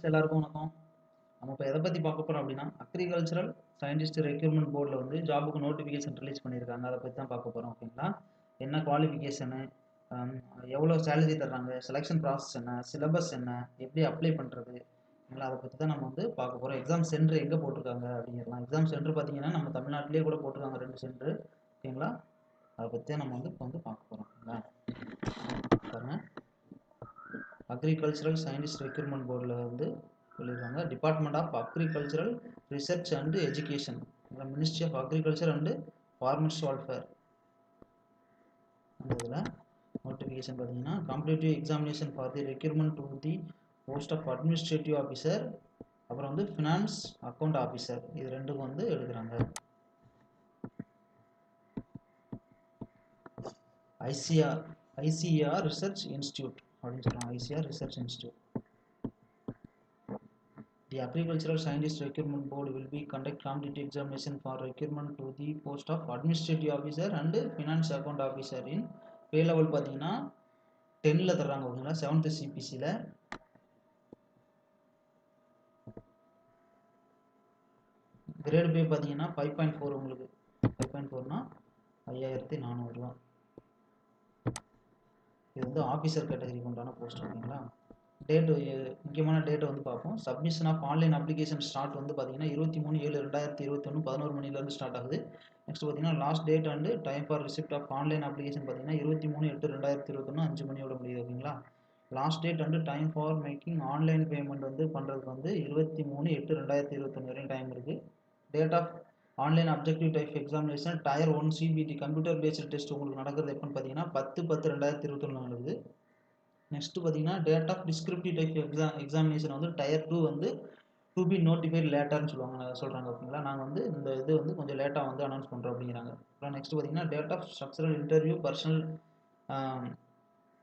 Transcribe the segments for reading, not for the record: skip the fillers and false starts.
எல்லாருக்கும் வணக்கம். நம்ம இப்போ எதை பற்றி பார்க்க போகிறோம் அப்படின்னா அக்ரிகல்ச்சரல் சயின்டிஸ்ட் ரெக்ரூட்மெண்ட் போர்டில் வந்து ஜாபுக்கு நோட்டிஃபிகேஷன் ரிலீஸ் பண்ணியிருக்காங்க. அதை பற்றி தான் பார்க்க போகிறோம். ஓகேங்களா? என்ன குவாலிஃபிகேஷனு, எவ்வளோ சேலரி தர்றாங்க, செலெக்ஷன் ப்ராசஸ் என்ன, சிலபஸ் என்ன, எப்படி அப்ளை பண்ணுறது, ஓகேங்களா? அதை பற்றி தான் நம்ம வந்து பார்க்க போகிறோம். எக்ஸாம் சென்டர் எங்கே போட்டிருக்காங்க அப்படிங்கிறலாம். எக்ஸாம் சென்டர் பார்த்தீங்கன்னா நம்ம தமிழ்நாட்டிலே கூட போட்டிருக்காங்க 2 சென்டர். ஓகேங்களா? அதை பற்றி தான் நம்ம வந்து இப்போ வந்து பார்க்க போகிறோம். ஓகேங்களா? பாருங்கள், அக்ரிகல்ச்சரல் சயின்டிஸ்ட் ரெக்ரூட்மெண்ட் போர்டில் வந்து சொல்லியிருக்காங்க. Department of agricultural research and education, ministry of agriculture and farmers welfare. அந்த இதில் நோட்டிஃபிகேஷன் பார்த்தீங்கன்னா competitive examination for the recruitment to the post of administrative officer, அப்புறம் வந்து ஃபினான்ஸ் அக்கௌண்ட் ஆஃபீஸர், இது ரெண்டுக்கும் வந்து எழுதுகிறாங்க. ஐசிஆர் ரிசர்ச் இன்ஸ்டியூட் அப்படின்னு சொல்கிறாங்க. ICR research institute. The Agricultural Scientist Recruitment Board will be conduct competitive examination for recruitment to the post of administrative officer and finance account officer in pay level பார்த்தீங்கன்னா 10ல தர்றாங்க. ஓகேங்களா? 7th CPCல great பே பார்த்தீங்கன்னா 5.4. உங்களுக்கு 5.4னா 5400 ரூபா. இது வந்து ஆஃபீஸர் கேட்டகரிக்கு உண்டான போஸ்ட். ஓகேங்களா? டேட்டு, முக்கியமான டேட்டை வந்து பார்ப்போம். Submission of online application start வந்து பார்த்தீங்கன்னா 23/7/2021 11 மணிலேருந்து ஸ்டார்ட் ஆகுது. நெக்ஸ்ட் பார்த்தீங்கன்னா last date and time for receipt of online application பார்த்தீங்கன்னா 23/8/2021 5 மணியோட முடியுது. ஓகேங்களா? Last date and time for making online payment வந்து பண்ணுறதுக்கு வந்து 23/8/2021 வரையும் டைம் இருக்குது. Date of online objective type examination tier 1 CBT computer based test உங்களுக்கு நடக்கிறது எப்போன்னு பார்த்தீங்கன்னா 10/10/2021 நடக்குது. நெக்ஸ்ட் பார்த்தீங்கன்னா date of descriptive type examination வந்து டயர் 2 வந்து டு பி நோட்டிஃபைட் லேட்டர்னு சொல்கிறாங்க. ஓகேங்களா? நாங்கள் வந்து இந்த இது வந்து கொஞ்சம் லேட்டாக வந்து அனௌன்ஸ் பண்ணுறோம் அப்படிங்கிறாங்க. அப்புறம் நெக்ஸ்ட் பார்த்தீங்கன்னா date of structural interview,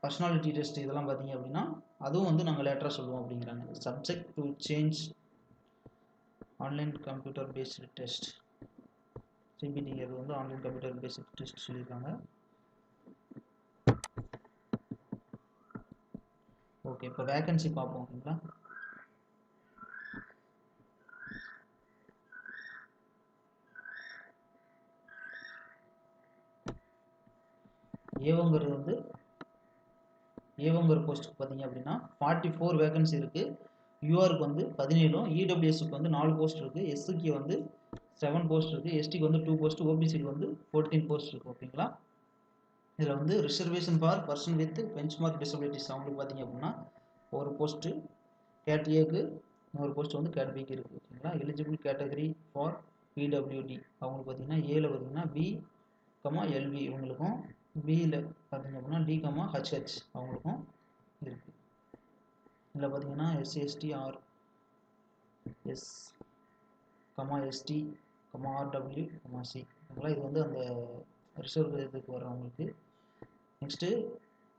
personality test இதெல்லாம் பார்த்தீங்க அப்படின்னா அதுவும் வந்து நாங்கள் லேட்டராக சொல்லுவோம் அப்படிங்கிறாங்க. Subject to change online computer based test, சிபிடிங்கிறது வந்து ஆன்லைன் கம்ப்யூட்டர் பேஸ்டு டெஸ்ட் சொல்லியிருக்காங்க. ஓகே, இப்போ வேகன்சி பார்ப்போம். ஓகேங்களா? ஏவோங்கிற போஸ்ட்டுக்கு பார்த்தீங்க அப்படின்னா 44 வேகன்சி இருக்குது. யூஆருக்கு வந்து 17, இடபிள்யூஎஸ்க்கு வந்து 4 போஸ்ட் இருக்குது, எஸ்சிக்கு வந்து 7 போஸ்ட் இருக்குது, எஸ்டிக்கு வந்து 2 போஸ்ட், ஓபிசிக்கு வந்து 14 போஸ்ட் இருக்குது. ஓகேங்களா? இதில் வந்து reservation for person with benchmark disabilities அவங்களுக்கு பார்த்தீங்க அப்படின்னா ஒரு போஸ்ட்டு, கேட் ஏக்கு இன்னொரு போஸ்ட் வந்து கேட் பிக்கு இருக்குது. ஓகேங்களா? எலிஜிபிள் கேட்டகரி ஃபார் பிடபிள்யூடி அவங்களுக்கு பார்த்தீங்கன்னா ஏல பார்த்தீங்கன்னா பி, எல்வி இவங்களுக்கும், பியில் பார்த்தீங்க அப்படின்னா டி, ஹச்ஹெச் அவங்களுக்கும் இருக்குது. இதில் பார்த்தீங்கன்னா SC ST R S, ST, RW, C. ஓகேங்களா? இது வந்து அந்த ரிசர்வ் இதுக்கு வர்றவங்களுக்கு. நெக்ஸ்ட்டு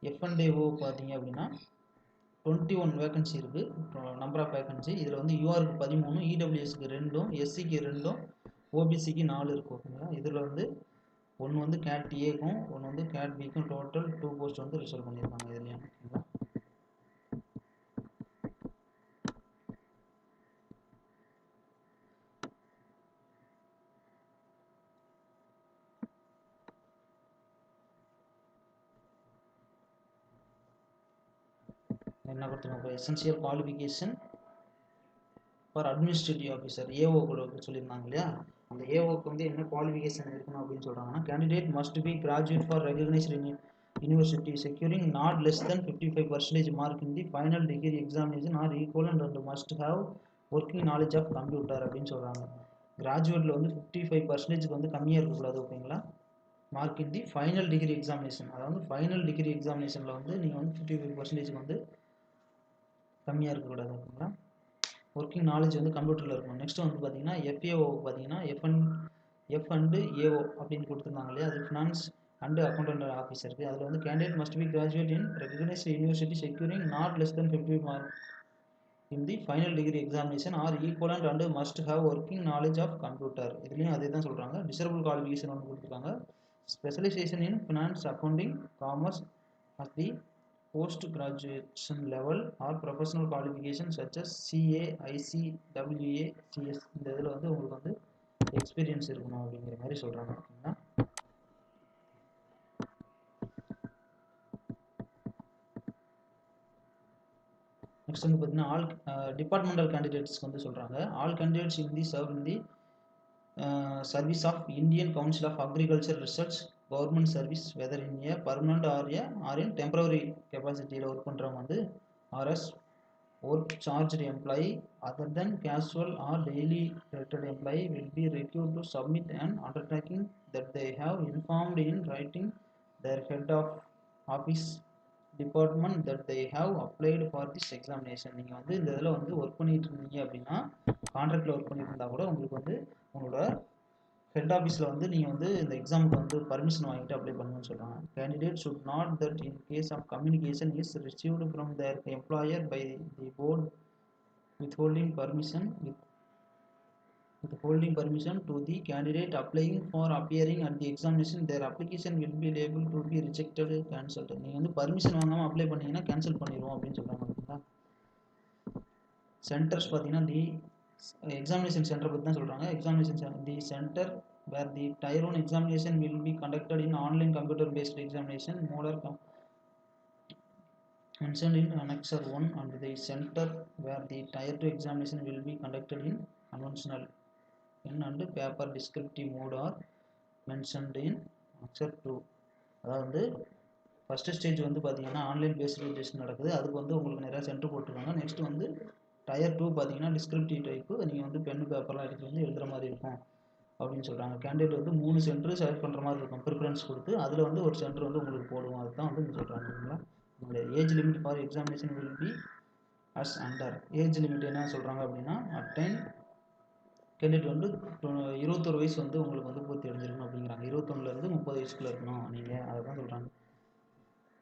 எஃப்என்டேஓ பார்த்தீங்க அப்படின்னா 21 வேகன்சி இருக்குது, நம்பர் ஆஃப் வேகன்சி. இதில் வந்து யூஆருக்கு 13, இடபிள்யூஎஸ்க்கு 2, எஸ்சிக்கு 2, ஓபிசிக்கு 4 இருக்குது. ஓகேங்களா? இதில் வந்து ஒன்று வந்து கேட் ஏக்கும் ஒன்று வந்து கேட் பிக்கும் டோட்டல் 2 போஸ்ட் வந்து ரிசர்வ் பண்ணியிருக்காங்க இதுலையும். ஓகேங்களா? என்ன கொடுத்துருக்கோம்? Essential qualification for administrative officer AO கூட சொல்லியிருந்தாங்க இல்லையா? அந்த ஏஓக்கு வந்து என்ன குவாலிஃபிகேஷன் இருக்கணும் அப்படின்னு சொல்கிறாங்கன்னா candidate must be graduate for recognised university securing not less than 55% mark in the final degree examination or equivalent and must have working knowledge of computer அப்படின்னு சொல்கிறாங்க. கிராஜுவேட்டில் வந்து 55% வந்து கம்மியாக இருக்கக்கூடாது. ஓகேங்களா? Mark in the final degree examination, அதாவது final degree எக்ஸாமினேஷனில் வந்து நீங்கள் வந்து 55% வந்து கம்மியாக இருக்கக்கூடாது. ஓகேங்களா? ஒர்க்கிங் நாலேஜ் வந்து கம்ப்யூட்டரில் இருக்கணும். நெக்ஸ்ட் வந்து பார்த்தீங்கன்னா எஃப்ஏஓ பார்த்தீங்கன்னா எஃப் அண்டு ஏஓ அப்படின்னு கொடுத்துருந்தாங்க இல்லையா? அது ஃபினான்ஸ் அண்டு அக்கௌண்டன்ட் ஆஃபீஸருக்கு. அதில் வந்து candidate must be graduate in recognised university securing not less than 50 mark in the final degree examination or equivalent and must have working knowledge of computer. இதுலேயும் அதே தான் சொல்கிறாங்க. டிசரபிள் குவாலிஃபிகேஷன் ஒன்று கொடுத்துருக்காங்க. Specialisation in finance, accounting, commerce as the post graduation level or professional qualification such as CA, IC, WA, CS இந்த இதில் வந்து உங்களுக்கு வந்து எக்ஸ்பீரியன்ஸ் இருக்கணும் அப்படிங்கிற மாதிரி சொல்கிறாங்க. ஓகேங்களா. நெக்ஸ்ட் வந்து பார்த்தீங்கன்னா ஆல் டிபார்ட்மெண்டல் கேண்டிடேட்ஸ்க்கு வந்து சொல்கிறாங்க. All candidates in the serve in the service of Indian Council of Agriculture Research government service whether in a permanent or in temporary capacity work பண்ணுறவங்க வந்து RS work charged employee other than casual or daily rated employee will be required to submit an undertaking that they have informed in writing their head of office department that they have applied for this examination. நீங்கள் வந்து இந்த இதில் வந்து work பண்ணிட்டு இருந்தீங்க அப்படின்னா கான்ட்ராக்டில் work பண்ணிட்டு இருந்தால் கூட உங்களுக்கு வந்து உங்களோட ஹெட் ஆஃபீஸில் வந்து நீங்கள் வந்து இந்த எக்ஸாமுக்கு வந்து பர்மிஷன் வாங்கிட்டு அப்ளை பண்ணுன்னு சொல்கிறாங்க. Candidate should not that in case of communication is received from their employer by the board withholding permission to the candidate applying for appearing at the examination their application will be liable to be rejected cancelled. நீங்கள் வந்து permission வாங்காமல் apply பண்ணீங்கன்னா cancel பண்ணிடுவோம் அப்படின்னு சொல்கிறாங்க. ஓகேங்களா. Centres பார்த்தீங்கன்னா தி examination centre பற்றி தான் சொல்கிறாங்க. Examination the centre where the tier 1 examination will be conducted in online computer based examination mode are mentioned in annexure 1 and the center where the tier 2 examination will be conducted in conventional pen and paper descriptive mode are mentioned in annexure 2. அதாவது first stage வந்து பார்த்தீங்கன்னா online based test நடக்குது. அதுக்கு வந்து உங்களுக்கு நிறையா centre போட்டிருக்காங்க. Next வந்து டயர் 2 பார்த்தீங்கன்னா டிஸ்கிரிப்டிவ் டைப்பு, நீங்கள் வந்து பென் பேப்பர்லாம் எடுத்து வந்து எழுதுகிற மாதிரி இருக்கும் அப்படின்னு சொல்கிறாங்க. கேண்டிடேட் வந்து 3 சென்டர் செலக்ட் பண்ணுற மாதிரி இருக்கும் ப்ரிஃபரன்ஸ் கொடுத்து. அதில் வந்து ஒரு சென்டர் வந்து உங்களுக்கு போடுவோம். அதுதான் வந்து சொல்கிறாங்க. ஓகேங்களா. உங்களுடைய age limit for examination will be as under. Age limit என்ன சொல்கிறாங்க அப்படின்னா அட்டைன் கேண்டிடேட் வந்து 21 வயசு வந்து உங்களுக்கு வந்து பூர்த்தி அடைஞ்சிருக்கணும் அப்படிங்கிறாங்க. 21லேருந்து 30 வயசுக்குள்ளே இருக்கணும் நீங்கள், அதை தான் சொல்கிறாங்க.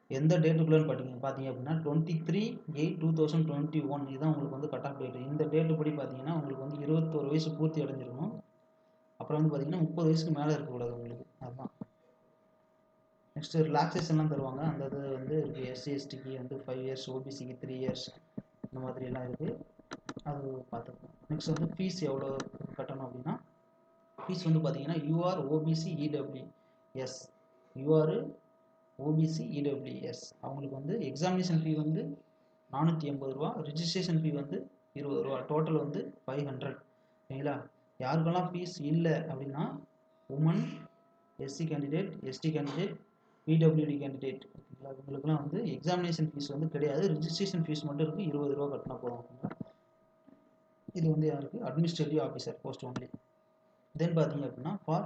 எந்த டேட்டுக்குள்ளேன்னு பார்த்தீங்க அப்படின்னா 23/8/2021 இதுதான் உங்களுக்கு வந்து கட் ஆஃப் டேட்டு. இந்த டேட்டு படி பார்த்தீங்கன்னா உங்களுக்கு வந்து 21 வயசு பூர்த்தி அடைஞ்சிருக்கணும். அப்புறம் வந்து பார்த்தீங்கன்னா 30 வயசுக்கு மேலே இருக்கக்கூடாது உங்களுக்கு. அதுதான். நெக்ஸ்ட் ரிலாக்ஸேஷன்லாம் தருவாங்க. அந்த இது வந்து இருக்குது. SC STக்கு வந்து 5 இயர்ஸ், OBCக்கு 3 இயர்ஸ், இந்த மாதிரிலாம் இருக்குது. அது பார்த்துக்கணும். நெக்ஸ்ட் வந்து ஃபீஸ் எவ்வளோ கட்டணும் அப்படின்னா ஃபீஸ் வந்து பார்த்தீங்கன்னா UR OBC EWS OBC EWS அவங்களுக்கு வந்து எக்ஸாமினேஷன் ஃபீ வந்து 480 ரூபா, ரிஜிஸ்ட்ரேஷன் ஃபீ வந்து 20 ரூபா, டோட்டல் வந்து 500. சரிங்களா. யாருக்கெல்லாம் ஃபீஸ் இல்லை அப்படின்னா woman, SC candidate, ST candidate, PWD candidate, ஓகேங்களா. இவங்களுக்குலாம் வந்து எக்ஸாமினேஷன் ஃபீஸ் வந்து கிடையாது. ரிஜிஸ்ட்ரேஷன் ஃபீஸ் மட்டும் இருக்குது, 20 ரூபா கட்டினா போதும். ஓகேங்களா. இது வந்து யாருக்கு அட்மினிஸ்ட்ரேட்டிவ் ஆஃபீஸர் போஸ்ட் ஒன்லி. தென் பார்த்தீங்க அப்படின்னா for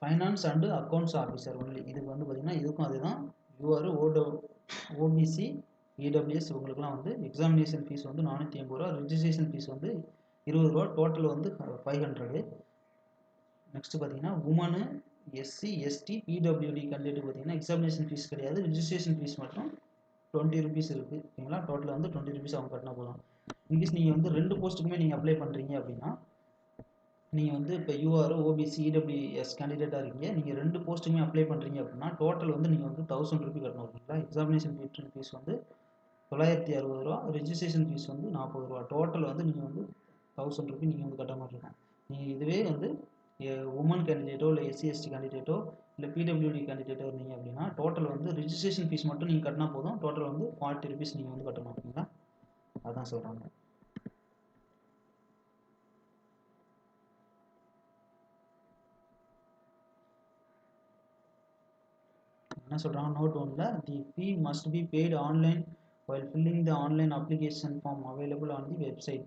finance and accounts officer only. இதுக்கு வந்து பார்த்தீங்கன்னா இதுக்கும் அதுதான் UR OBC EWS இவங்களுக்குலாம் வந்து எக்ஸாமினேஷன் ஃபீஸ் வந்து 480 ரூபா, ரிஜிஸ்ட்ரேஷன் ஃபீஸ் வந்து 20 ரூபா, டோட்டல் வந்து 500. நெக்ஸ்ட் பார்த்தீங்கன்னா woman, SC ST PWD candidate பார்த்தீங்கன்னா எக்ஸாமினேஷன் ஃபீஸ் கிடையாது, ரிஜிஸ்ட்ரேஷன் ஃபீஸ் மட்டும் 20 ருபீஸ் இருக்குது. ஓகேங்களா. டோட்டல் வந்து 20 ருபீஸ் அவங்க கட்டினா போதும். இன்கேஸ் நீங்கள் வந்து 2 போஸ்ட்டுக்குமே நீங்கள் அப்ளை பண்ணுறீங்க அப்படின்னா நீங்கள் வந்து இப்போ UR OBC EWS கேண்டிடேட்டாக இருக்கீங்க, நீங்கள் 2 போஸ்ட்டுமே அப்ளை பண்ணுறீங்க அப்படின்னா டோட்டல் வந்து நீங்கள் வந்து 1000 ரூபி கட்டணும். ஓகேங்களா. எக்ஸாமினேஷன் ஃபீஸ் வந்து 960 ரூபா, ரிஜிஸ்ட்ரேஷன் ஃபீஸ் வந்து 40 ரூபா, டோட்டல் வந்து நீங்கள் வந்து 1000 ரூபி நீங்கள் வந்து கட்ட மாதிரி இருக்கும். நீங்கள் இதுவே வந்து உமன் கேண்டிடேட்டோ இல்லை SC ST கேண்டிடேட்டோ இல்லை PWD கேண்டிடேட்டோ இருந்தீங்க அப்படின்னா டோட்டல் வந்து ரிஜிஸ்ட்ரேஷன் ஃபீஸ் மட்டும் நீங்கள் கட்டினா போதும், டோட்டல் வந்து 40 ருபீஸ் நீங்கள் வந்து கட்டணும். ஓகேங்களா. அதான் சொல்கிறாங்க. என்ன சொல்கிறாங்க நோட் 1ல the fee must be paid online while filling the online application form available on the website.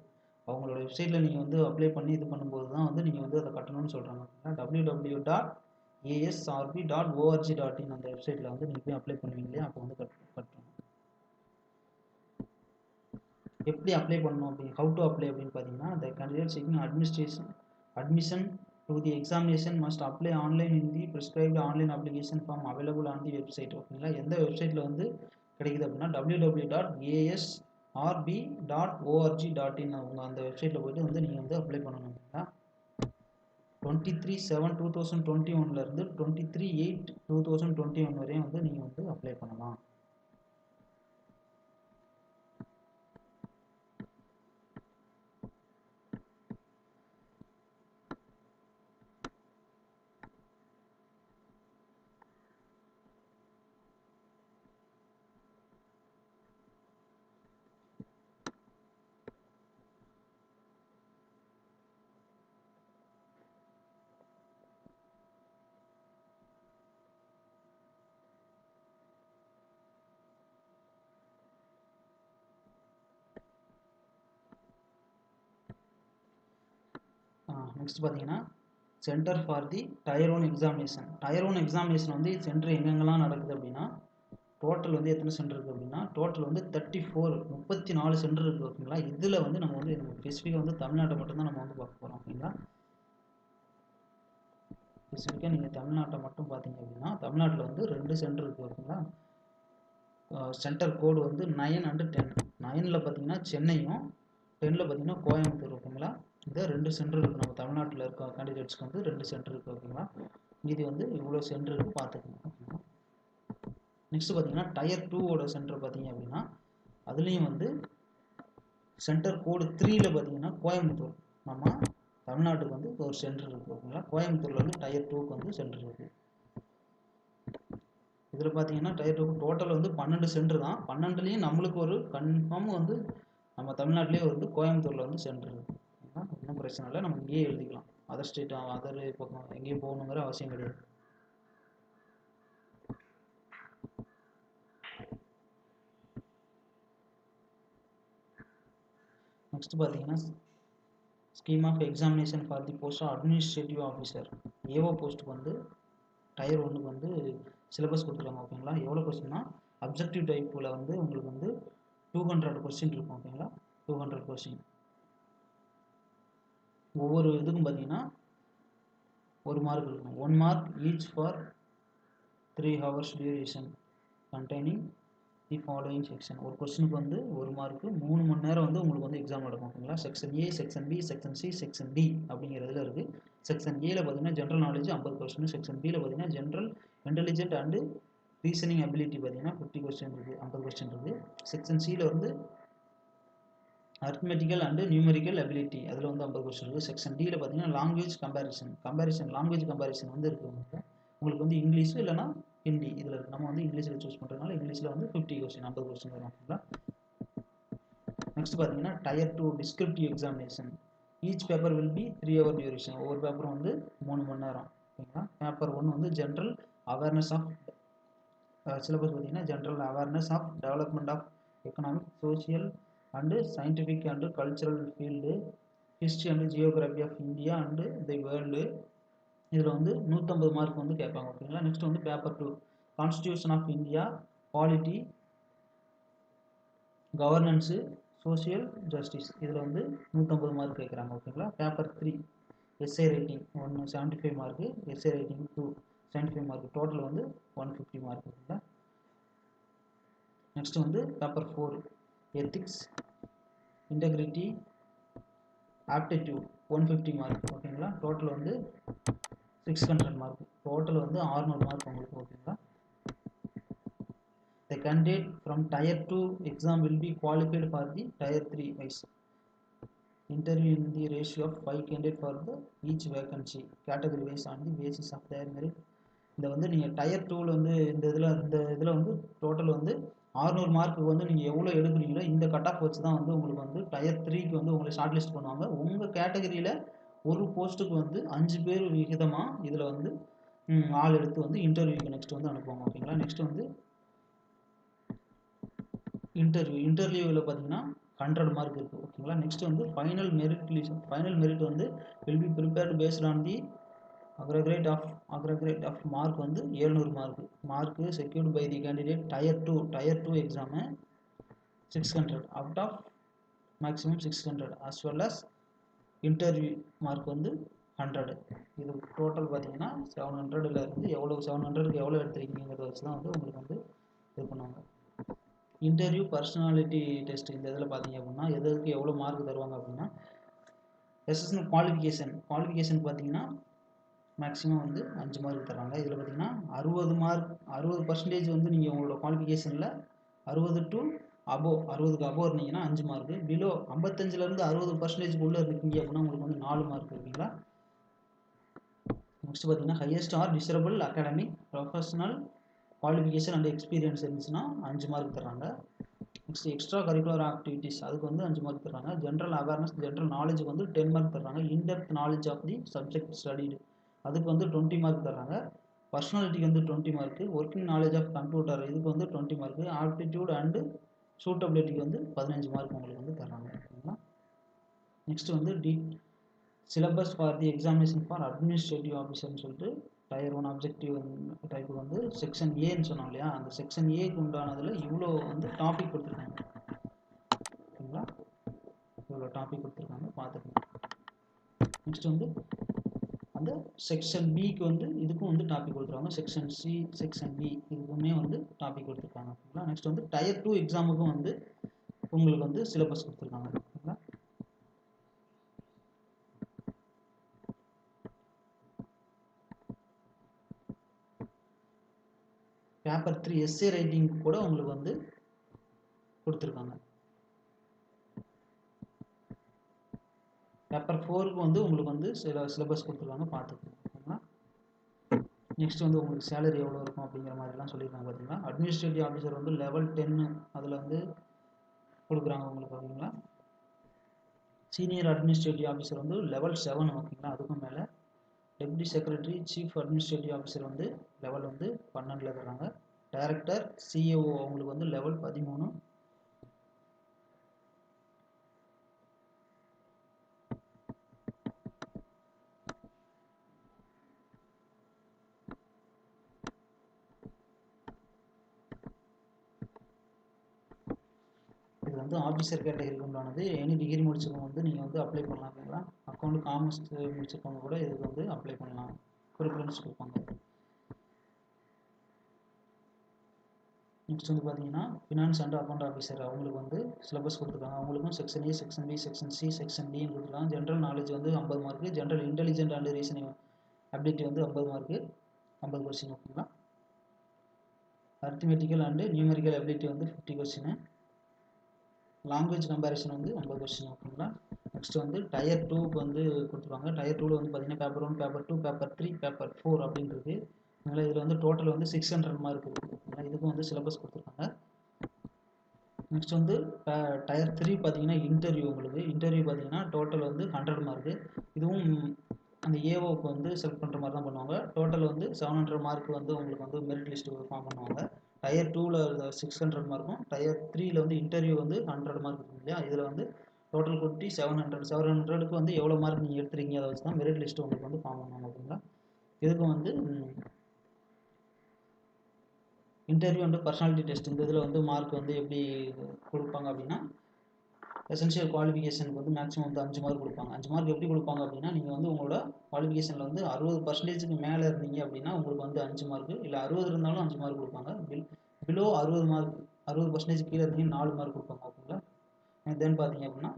அவங்களோட வெப்சைட்டில் நீங்கள் வந்து அப்ளை பண்ணி இது பண்ணும்போது தான் வந்து நீங்கள் வந்து அதை கட்டணும்னு சொல்கிறாங்க. www.asrb.org.in அந்த வெப்சைட்டில் வந்து நீங்கள் போய் அப்ளை பண்ணுவீங்களே அப்போ வந்து கட்டணும். எப்படி அப்ளை பண்ணணும் அப்படின்னு ஹவு டு அப்ளை அப்படின்னு பார்த்தீங்கன்னா the candidate seeking admission to the examination must apply online in the prescribed online application form available on the website. ஓகேங்களா. எந்த வெப்சைட்டில் வந்து கிடைக்குது அப்படின்னா www.asrb.org.in அவங்க அந்த வெப்சைட்டில் போய்ட்டு வந்து நீங்கள் வந்து அப்ளை பண்ணணும். ஓகேங்களா. 23/7/2021 23/8/2021 வரையும் வந்து நீங்கள் வந்து அப்ளை பண்ணலாம். நெக்ஸ்ட் பார்த்தீங்கன்னா centre for the tier 1 examination. Tier 1 examination வந்து சென்டர் எங்கெங்கெல்லாம் நடக்குது அப்படின்னா, டோட்டல் வந்து எத்தனை சென்டர் இருக்குது அப்படின்னா, டோட்டல் வந்து 34 சென்டர் இருக்குது ஓகேங்களா. இதில் வந்து நம்ம வந்து ஸ்பெசிஃபிக்காக வந்து தமிழ்நாட்டை மட்டும்தான் நம்ம வந்து பார்க்க போகிறோம் ஓகேங்களா. ஸ்பெசிஃபிக்காக நீங்கள் தமிழ்நாட்டை மட்டும் பார்த்தீங்க அப்படின்னா, தமிழ்நாட்டில் வந்து 2 சென்டர் இருக்குது ஓகேங்களா. சென்டர் கோடு வந்து 9 and 10. 9ல் பார்த்தீங்கன்னா சென்னையும், 10ல் பார்த்தீங்கன்னா கோயம்புத்தூர் ஓகேங்களா. இந்த 2 சென்டர் இருக்குது. நம்ம தமிழ்நாட்டில் இருக்க கேண்டிடேட்ஸ்க்கு வந்து 2 சென்டர் இருக்குது ஓகேங்களா. மீதி வந்து இவ்வளோ சென்டர் இருக்குது பார்த்துக்கணும் ஓகேங்களா. நெக்ஸ்ட் பார்த்தீங்கன்னா டயர் 2ஓட சென்டர் பார்த்தீங்க அப்படின்னா, அதுலேயும் வந்து சென்டர் கோடு 3ல் பார்த்தீங்கன்னா கோயம்புத்தூர், நம்ம தமிழ்நாட்டுக்கு வந்து ஒரு சென்டர் இருக்குது ஓகேங்களா. கோயம்புத்தூரில் வந்து டயர் 2க்கு வந்து சென்டர் இருக்குது. இதில் பார்த்தீங்கன்னா டயர் 2 டோட்டல் வந்து 12 சென்டர் தான். 12லேயும் நம்மளுக்கு ஒரு கன்ஃபார்ம் வந்து நம்ம தமிழ்நாட்டிலே வந்து கோயம்புத்தூரில் வந்து சென்டர் இருக்குது. ஒன்றும் பிரச்சனை இல்லை, நம்ம இங்கேயே எழுதிக்கலாம். அதர் ஸ்டேட் அதர் பக்கம் எங்கேயும் போகணுங்கிற அவசியம் கிடையாது. நெக்ஸ்ட் பார்த்தீங்கன்னா scheme of examination for the post of administrative officer. AO போஸ்ட்டுக்கு வந்து டயர் 1க்கு வந்து சிலபஸ் கொடுத்துருக்காங்க ஓகேங்களா. எவ்வளோ கொஸ்டின்னா அப்ஜெக்டிவ் டைப்பில் வந்து உங்களுக்கு வந்து 200 கொஸ்டின் இருக்கும் ஓகேங்களா. 200 கொஸ்டின். ஒவ்வொரு இதுக்கும் பார்த்தீங்கன்னா 1 மார்க் இருக்கும். 1 mark each for 3 hours duration containing the following section. ஒரு கொஸ்டினுக்கு வந்து 1 மார்க்கு 3 மணி நேரம் வந்து உங்களுக்கு வந்து எக்ஸாம் நடக்கும் ஓகேங்களா. Section A, section B, section C, section D அப்படிங்கிறதுல இருக்குது. செக்ஷன் ஏல பார்த்தீங்கன்னா ஜென்ரல் நாலேஜ் 50 கொஸ்டின், செக்ஷன் பியில் பார்த்தீங்கன்னா general intelligent and reasoning ability பார்த்தீங்கன்னா 50 கொஸ்டின் இருக்குது, 50 கொஸ்டின் இருக்குது. செக்ஷன் சியில் வந்து அரித்மெட்டிக்கல் அண்டு நியூமெரிக்கல் அபிலிட்டி அதில் வந்து 50 கொஸ்டின் இருக்குது. செக்ஷன் டியில் பார்த்தீங்கன்னா லாங்குவேஜ் லாங்குவேஜ் கம்பேரிசன் வந்து இருக்குது. உங்களுக்கு வந்து இங்கிலீஷ் இல்லைனா ஹிந்தி இதில் இருக்குது. நம்ம வந்து இங்கிலீஷில் சூஸ் பண்ணுறதுனால இங்கிலீஷில் வந்து 50 கொஸ்டின் 50 கொஸ்டின் வரும் ஓகேங்களா. நெக்ஸ்ட் பார்த்தீங்கன்னா tier 2 descriptive examination. Each paper will be 3 hour duration. ஒவ்வொரு பேப்பரும் வந்து 3 மணி நேரம் ஓகேங்களா. பேப்பர் 1 வந்து ஜென்ரல் அவேர்னஸ் ஆஃப் சிலபஸ் பார்த்தீங்கன்னா general awareness of development of economic, social and scientific and cultural field, history and geography of India and the world. இதில் வந்து 150 mark வந்து கேட்பாங்க ஓகேங்களா. நெக்ஸ்ட் வந்து paper 2 constitution of India, polity, governance, social justice. இதில் வந்து 150 mark கேட்குறாங்க ஓகேங்களா. Paper 3 essay writing 1 75 mark, essay writing 2 75 mark, total வந்து 150 மார்க் ஓகேங்களா. நெக்ஸ்ட் வந்து paper 4 ethics, integrity, aptitude 150 mark ஓகேங்களா. டோட்டல் வந்து 600 மார்க், டோட்டல் வந்து 600 மார்க் உங்களுக்கு ஓகேங்களா. The candidate from Tier 2 exam will be qualified for the Tier 3 wise interview in the ratio of 5 candidates for the each vacancy category wise on the basis of their merit. இந்த வந்து நீங்கள் tyre 2வில் வந்து இந்த இதில் வந்து total வந்து 600 mark வந்து நீங்கள் எவ்வளோ எடுக்கிறீங்களோ இந்த கட் ஆஃப் வச்சு தான் வந்து உங்களுக்கு வந்து டயர் 3க்கு வந்து உங்களை ஷார்ட் லிஸ்ட் பண்ணுவாங்க. உங்கள் கேட்டகரியில் ஒரு போஸ்ட்டுக்கு வந்து 5 பேர் விகிதமாக இதில் வந்து ஆள் எடுத்து வந்து இன்டர்வியூக்கு நெக்ஸ்ட் வந்து அனுப்புவாங்க ஓகேங்களா. நெக்ஸ்ட் வந்து இன்டர்வியூவில் பார்த்தீங்கன்னா 100 மார்க் இருக்குது ஓகேங்களா. நெக்ஸ்ட் வந்து ஃபைனல் மெரிட் வந்து will be prepared based on the aggregate of mark வந்து 700 mark secured by the candidate tier 2 exam 600 out of maximum 600 as well as interview mark வந்து 100. இது டோட்டல் பார்த்தீங்கன்னா 700ல் இருந்து எவ்வளோ 700க்கு எவ்வளோ எடுத்துருக்கீங்கிறத வச்சு தான் வந்து உங்களுக்கு வந்து இது பண்ணுவாங்க. இன்டர்வியூ பர்சனாலிட்டி டெஸ்ட் இந்த இதில் பார்த்தீங்க அப்படின்னா எதுக்கு எவ்வளோ மார்க் தருவாங்க அப்படின்னா எஸ்எஸ்எல் குவாலிஃபிகேஷன் பார்த்தீங்கன்னா மேக்ஸிமம் வந்து 5 மார்க் தராங்க. இதில் பார்த்தீங்கன்னா 60% வந்து நீங்கள் உங்களோட குவாலிஃபிகேஷனில் 60 to above 60க்கு அபோவ் இருந்தீங்கன்னா 5 மார்க்கு, பிலோ 55லேருந்து 60% உள்ளே இருக்கீங்க அப்படின்னா உங்களுக்கு வந்து 4 மார்க் ஓகேங்களா. நெக்ஸ்ட் பார்த்தீங்கன்னா highest or desirable academic professional qualification and experience இருந்துச்சுன்னா 5 மார்க் தராங்க. நெக்ஸ்ட் எக்ஸ்ட்ரா கரிக்குலர் ஆக்டிவிட்டீஸ் அதுக்கு வந்து 5 மார்க் தராங்க. ஜென்ரல் அவேர்னஸ் ஜென்ரல் நாலேஜுக்கு வந்து 10 மார்க் தராங்க. In depth knowledge of the subject studied அதுக்கு வந்து 20 மார்க் தராங்க. பர்சனாலிட்டிக்கு வந்து 20 mark. Working knowledge of computer இதுக்கு வந்து 20 மார்க்கு. ஆப்டிடியூட் அண்டு சூட்டபிலிட்டிக்கு வந்து 15 மார்க் உங்களுக்கு வந்து தராங்க ஓகேங்களா. நெக்ஸ்ட் வந்து syllabus for the examination for administrative ஆஃபீஸர்னு சொல்லிட்டு டயர் 1 அப்ஜெக்டிவ் டைப்புக்கு வந்து செக்ஷன் ஏன்னு சொன்னோம் இல்லையா, அந்த செக்ஷன் ஏக்கு உண்டானதில் இவ்வளோ வந்து டாபிக் கொடுத்துருக்காங்க. ஓகேங்களா, இவ்வளோ டாபிக் கொடுத்துருக்காங்க பார்த்துக்கணும். நெக்ஸ்ட் வந்து அந்த செக்ஷன் பிக்கு வந்து இதுக்கும் வந்து டாபிக் கொடுத்துருவாங்க. செக்ஷன் சி, செக்ஷன் பி இதுக்குமே வந்து டாபிக் கொடுத்துருக்காங்க. ஓகேங்களா, நெக்ஸ்ட் வந்து டயர் 2 எக்ஸாமுக்கும் வந்து உங்களுக்கு வந்து சிலபஸ் கொடுத்துருக்காங்க. ஓகேங்களா, பேப்பர் 3 எஸ்ஏ ரைட்டிங் கூட உங்களுக்கு வந்து கொடுத்துருக்காங்க. பேப்பர் 4க்கு வந்து உங்களுக்கு வந்து சிலபஸ் கொடுத்துருக்காங்க பார்த்துக்கோங்க. ஓகேங்களா, நெக்ஸ்ட் வந்து உங்களுக்கு சேலரி எவ்வளோ இருக்கும் அப்படிங்கிற மாதிரிலாம் சொல்லியிருக்காங்க பார்த்தீங்களா. அட்மினிஸ்ட்ரேட்டிவ் ஆஃபீஸர் வந்து லெவல் 10 அதில் வந்து கொடுக்குறாங்க உங்களுக்கு. ஓகேங்களா, சீனியர் அட்மினிஸ்ட்ரேட்டிவ் ஆஃபீஸர் வந்து லெவல் 7. ஓகேங்களா, அதுக்கும் மேலே deputy secretary chief administrative officer வந்து லெவல் வந்து 12 தர்றாங்க. டைரக்டர் சிஏஓ அவங்களுக்கு வந்து லெவல் 13. இது வந்து ஆஃபீஸர் கேட்டகரிக்கு உண்டானது. எனி டிகிரி முடிச்சவங்க வந்து நீங்கள் வந்து அப்ளை பண்ணலாம். ஓகேங்களா, அக்கௌண்ட் காமர்ஸ் முடிச்சிருக்கவங்க கூட இதுக்கு வந்து அப்ளை பண்ணலாம், ப்ரிஃபரன்ஸ் கொடுப்பாங்க. நெக்ஸ்ட் வந்து பார்த்தீங்கன்னா ஃபினான்ஸ் அண்ட் அக்கௌண்ட் ஆஃபீஸர் அவங்களுக்கு வந்து சிலபஸ் கொடுத்துருக்காங்க. அவங்களுக்கும் section A, section B, section C, section டின்னு கொடுத்துருக்காங்க. ஜென்ரல் நாலேஜ் வந்து 50 mark, general intelligent and reasoning ability வந்து 50 மார்க்கு, 50 கொஸ்டின். ஓகேங்களா, அரித்மெட்டிக்கல் அண்டு நியூமெரிக்கல் அபிலிட்டி வந்து 50 கொஸ்டின், லாங்குவேஜ் கம்பேரிசன் வந்து 50 கொஸ்டின். ஓகேங்களா, நெக்ஸ்ட் வந்து டயர் 2க்கு வந்து கொடுத்துருவாங்க. டயர் 2ல வந்து பார்த்தீங்கன்னா பேப்பர் 1, பேப்பர் 2, பேப்பர் 3, பேப்பர் 4 அப்படின்றது. அதனால் இதில் வந்து டோட்டல் வந்து 600 மார்க் இருக்குது. ஓகேங்களா, இதுக்கும் வந்து சிலபஸ் கொடுத்துருக்காங்க. நெக்ஸ்ட் வந்து டயர் 3 பார்த்தீங்கன்னா இன்டர்வியூ. உங்களுக்கு இன்டர்வியூ பார்த்தீங்கன்னா டோட்டல் வந்து 100 மார்க்கு. இதுவும் அந்த ஏஓக்கு வந்து செலக்ட் பண்ணுற மாதிரி தான் பண்ணுவாங்க. டோட்டல் வந்து 700 மார்க் வந்து உங்களுக்கு வந்து மெரிட் லிஸ்ட் ஃபார்ம் பண்ணுவாங்க. டயர் 2ல 600 மார்க்கும், டயர் 3ல வந்து இன்டர்வியூ வந்து 100 மார்க் இருக்கும் இல்லையா, இதில் வந்து டோட்டல் கூட்டி 700க்கு வந்து எவ்வளோ மார்க் நீங்கள் எடுத்துருக்கீங்க அதை வச்சு தான் மெரிட் லிஸ்ட் உங்களுக்கு வந்து ஃபார்ம் பண்ணுவாங்க. ஓகேங்களா, இதுக்கும் வந்து இன்டர்வியூ அண்ட் பர்சனாலிட்டி டெஸ்ட் இந்த இதில் வந்து மார்க் வந்து எப்படி கொடுப்பாங்க அப்படின்னா, எசென்ஷியல் குவாலிஃபிகேஷனுக்கு வந்து மேக்ஸிமம் வந்து 5 மார்க் கொடுப்பாங்க. 5 மார்க் எப்படி கொடுப்பாங்க அப்படின்னா, நீங்கள் வந்து உங்களோட குவாலிஃபிகேஷனில் வந்து 60% மேலே இருந்தீங்க அப்படின்னா உங்களுக்கு வந்து 5 மார்க், இல்லை 60 இருந்தாலும் 5 மார்க் கொடுப்பாங்க. பிலோ 60 மார்க், 60% கீழே இருந்தீங்க 4 மார்க் கொடுப்பாங்க. ஓகேங்களா, தென் பார்த்தீங்க அப்படின்னா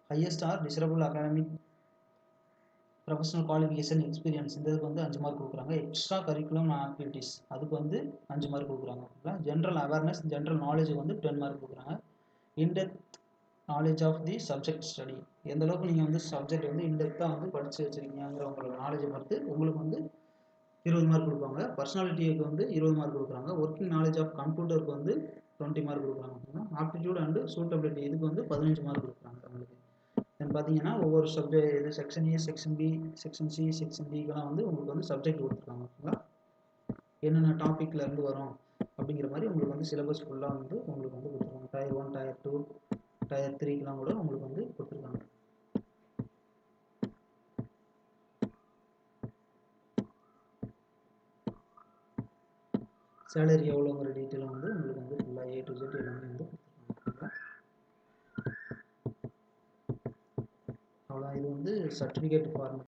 highest or desirable academic professional qualification experience இந்த இதுக்கு வந்து 5 மார்க் கொடுக்குறாங்க. எக்ஸ்ட்ரா கரிக்குலம் ஆக்டிவிட்டீஸ் அதுக்கு வந்து 5 மார்க் கொடுக்குறாங்க. ஓகேங்களா, ஜென்ரல் அவேர்னஸ், ஜென்ரல் நாலேஜுக்கு வந்து 10 மார்க் கொடுக்குறாங்க. In depth knowledge of the subject study, எந்த அளவுக்கு நீங்கள் வந்து சப்ஜெக்ட் வந்து இன்டெப்த்தாக வந்து படித்து வச்சுருக்கீங்கிற உங்களோட நாலேஜை பொறுத்து உங்களுக்கு வந்து 20 மார்க் கொடுப்பாங்க. பர்சனாலிட்டிக்கு வந்து 20 மார்க் கொடுக்குறாங்க. ஒர்க்கிங் நாலேஜ் ஆஃப் கம்ப்யூட்டருக்கு வந்து 20 மார்க் கொடுக்குறாங்க. அப்படின்னா ஆப்டிடியூட் அண்டு சூட்டபிலிட்டி இதுக்கு வந்து 15 மார்க் கொடுக்குறாங்க உங்களுக்கு. தென் பார்த்தீங்கன்னா ஒவ்வொரு சப்ஜெக்ட் இது section A, section B, section C, section டிக்கெல்லாம் வந்து உங்களுக்கு வந்து சப்ஜெக்ட் கொடுத்துருக்காங்க. ஓகேங்களா, என்னென்ன டாப்பிக்கில் இருந்து வரும் அப்படிங்கிற மாதிரி உங்களுக்கு வந்து சிலபஸ் ஃபுல்லாக வந்து உங்களுக்கு வந்து கொடுத்துருக்காங்க. டயர் 1, டயர் 2, டயர் 3க்கெலாம் கூட உங்களுக்கு வந்து கொடுத்துருக்காங்க. சேலரி எவ்வளோங்கிற டீட்டெயிலும் வந்து உங்களுக்கு வந்து ஃபுல்லாக A to Z எல்லாமே வந்து கொடுத்துருக்காங்க. அவ்வளோ இது வந்து சர்டிஃபிகேட் ஃபார்ம்